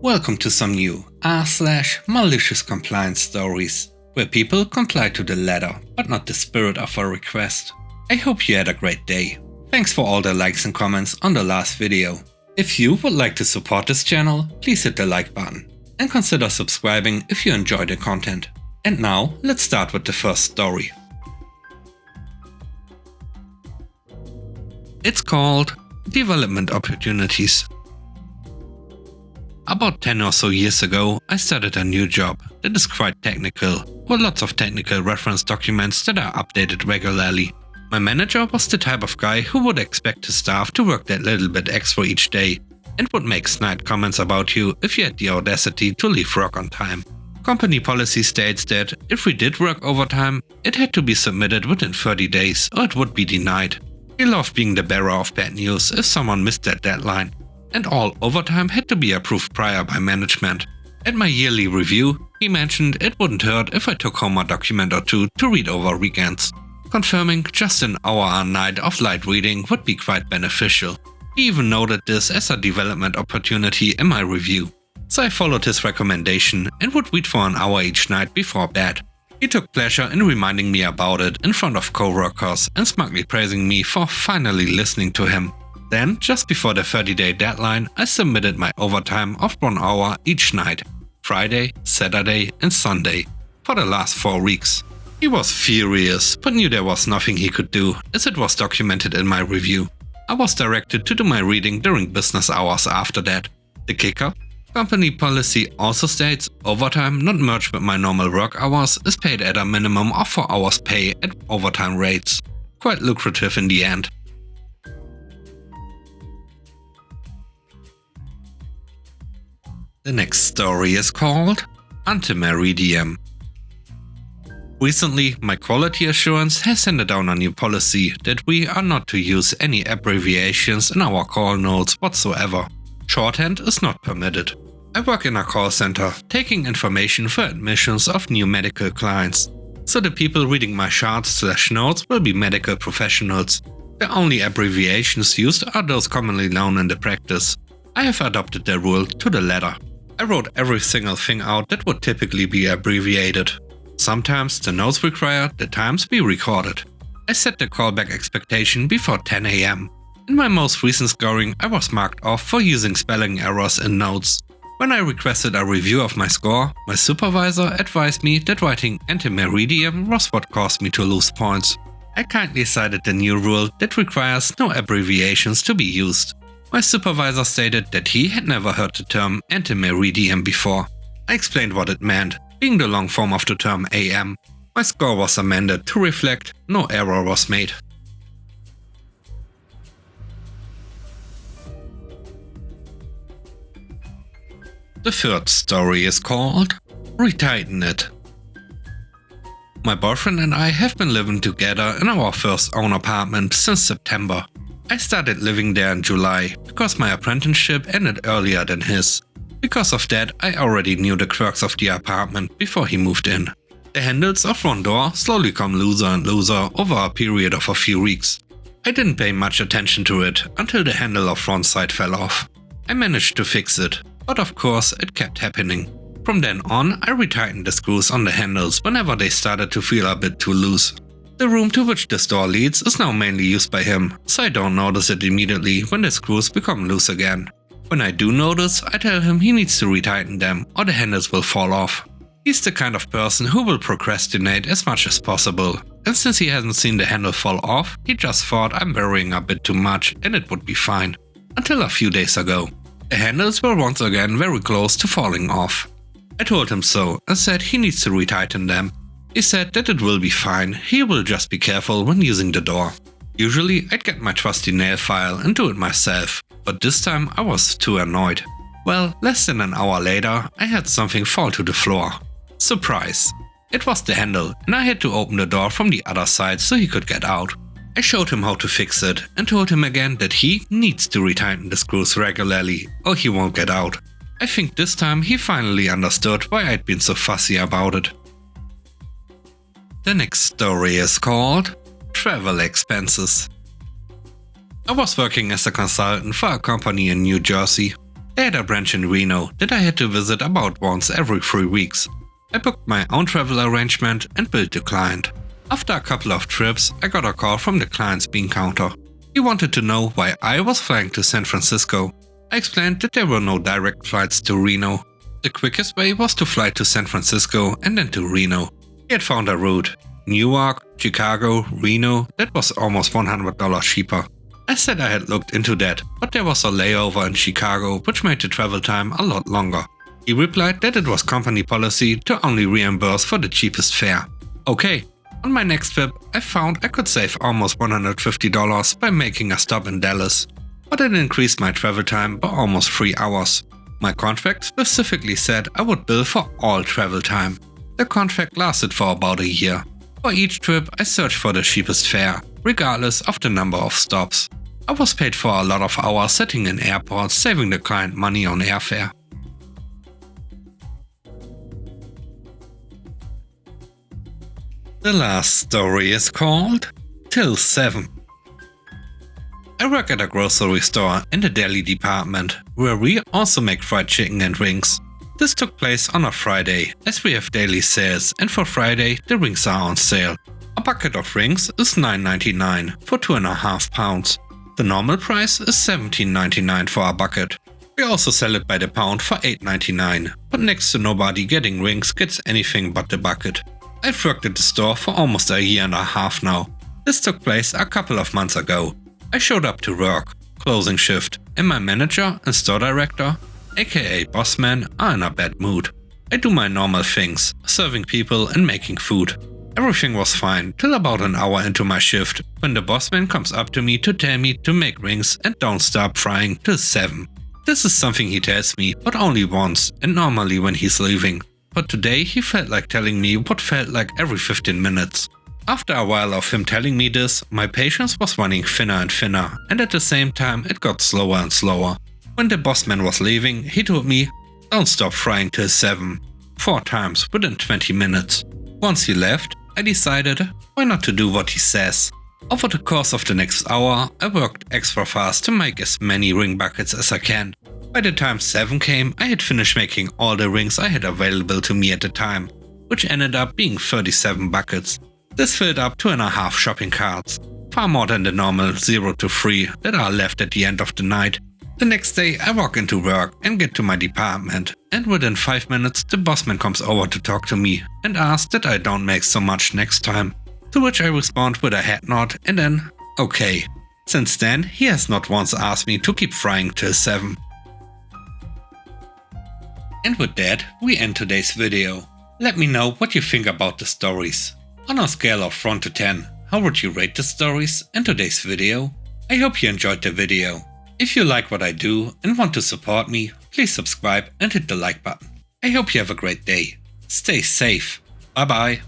Welcome to some new r/malicious compliance stories, where people comply to the letter, but not the spirit of a request. I hope you had a great day. Thanks for all the likes and comments on the last video. If you would like to support this channel, please hit the like button and consider subscribing if you enjoy the content. And now, let's start with the first story. It's called Development Opportunities. About 10 or so years ago, I started a new job that is quite technical, with lots of technical reference documents that are updated regularly. My manager was the type of guy who would expect his staff to work that little bit extra each day, and would make snide comments about you if you had the audacity to leave work on time. Company policy states that if we did work overtime, it had to be submitted within 30 days or it would be denied. He loved being the bearer of bad news if someone missed that deadline, and all overtime had to be approved prior by management. At my yearly review, he mentioned it wouldn't hurt if I took home a document or two to read over weekends, confirming just an hour a night of light reading would be quite beneficial. He even noted this as a development opportunity in my review. So I followed his recommendation and would read for an hour each night before bed. He took pleasure in reminding me about it in front of coworkers and smugly praising me for finally listening to him. Then, just before the 30-day deadline, I submitted my overtime of 1 hour each night, Friday, Saturday and Sunday, for the last 4 weeks. He was furious, but knew there was nothing he could do, as it was documented in my review. I was directed to do my reading during business hours after that. The kicker? Company policy also states overtime not merged with my normal work hours is paid at a minimum of 4 hours pay at overtime rates. Quite lucrative in the end. The next story is called Anti-Meridium. Recently, my quality assurance has handed down a new policy that we are not to use any abbreviations in our call notes whatsoever. Shorthand is not permitted. I work in a call center, taking information for admissions of new medical clients. So the people reading my charts/notes will be medical professionals. The only abbreviations used are those commonly known in the practice. I have adopted the rule to the letter. I wrote every single thing out that would typically be abbreviated. Sometimes the notes require the times be recorded. I set the callback expectation before 10 AM. In my most recent scoring, I was marked off for using spelling errors in notes. When I requested a review of my score, my supervisor advised me that writing anti-meridium was what caused me to lose points. I kindly cited the new rule that requires no abbreviations to be used. My supervisor stated that he had never heard the term anti-meridium before. I explained what it meant, being the long form of the term AM. My score was amended to reflect no error was made. The third story is called Retighten It. My boyfriend and I have been living together in our first own apartment since September. I started living there in July because my apprenticeship ended earlier than his. Because of that, I already knew the quirks of the apartment before he moved in. The handles of one door slowly come looser and looser over a period of a few weeks. I didn't pay much attention to it until the handle of one side fell off. I managed to fix it. But of course, it kept happening. From then on, I retightened the screws on the handles whenever they started to feel a bit too loose. The room to which this door leads is now mainly used by him, so I don't notice it immediately when the screws become loose again. When I do notice, I tell him he needs to retighten them or the handles will fall off. He's the kind of person who will procrastinate as much as possible, and since he hasn't seen the handle fall off, he just thought I'm worrying a bit too much and it would be fine. Until a few days ago. The handles were once again very close to falling off. I told him so and said he needs to retighten them. He said that it will be fine, he will just be careful when using the door. Usually I'd get my trusty nail file and do it myself, but this time I was too annoyed. Well, less than an hour later, I had something fall to the floor. Surprise! It was the handle and I had to open the door from the other side so he could get out. I showed him how to fix it and told him again that he needs to retighten the screws regularly or he won't get out. I think this time he finally understood why I'd been so fussy about it. The next story is called Travel Expenses. I was working as a consultant for a company in New Jersey. They had a branch in Reno that I had to visit about once every 3 weeks. I booked my own travel arrangement and billed the client. After a couple of trips, I got a call from the client's Beancounter. He wanted to know why I was flying to San Francisco. I explained that there were no direct flights to Reno. The quickest way was to fly to San Francisco and then to Reno. He had found a route: Newark, Chicago, Reno, that was almost $100 cheaper. I said I had looked into that, but there was a layover in Chicago which made the travel time a lot longer. He replied that it was company policy to only reimburse for the cheapest fare. Okay, on my next trip I found I could save almost $150 by making a stop in Dallas, but it increased my travel time by almost 3 hours. My contract specifically said I would bill for all travel time. The contract lasted for about a year. For each trip I searched for the cheapest fare, regardless of the number of stops. I was paid for a lot of hours sitting in airports, saving the client money on airfare. The last story is called Till 7. I work at a grocery store in the deli department, where we also make fried chicken and wings. This took place on a Friday, as we have daily sales, and for Friday the wings are on sale. A bucket of wings is $9.99 for 2.5 pounds. The normal price is $17.99 for a bucket. We also sell it by the pound for $8.99, but next to nobody getting wings gets anything but the bucket. I've worked at the store for almost a year and a half now. This took place a couple of months ago. I showed up to work, closing shift, and my manager and store director, aka bossman, are in a bad mood. I do my normal things, serving people and making food. Everything was fine till about an hour into my shift, when the bossman comes up to me to tell me to make rings and don't stop frying till 7. This is something he tells me, but only once, and normally when he's leaving. But today he felt like telling me what felt like every 15 minutes. After a while of him telling me this, my patience was running thinner and thinner, and at the same time it got slower and slower. When the bossman was leaving, he told me, "Don't stop frying till 7, 4 times within 20 minutes. Once he left, I decided why not to do what he says. Over the course of the next hour, I worked extra fast to make as many ring buckets as I can. By the time 7 came, I had finished making all the rings I had available to me at the time, which ended up being 37 buckets. This filled up 2.5 shopping carts, far more than the normal 0 to 3 that are left at the end of the night. The next day I walk into work and get to my department, and within 5 minutes the bossman comes over to talk to me and asks that I don't make so much next time, to which I respond with a head nod and then, okay. Since then he has not once asked me to keep frying till 7. And with that, we end today's video. Let me know what you think about the stories. On a scale of 1 to 10, how would you rate the stories and today's video? I hope you enjoyed the video. If you like what I do and want to support me, please subscribe and hit the like button. I hope you have a great day. Stay safe. Bye bye.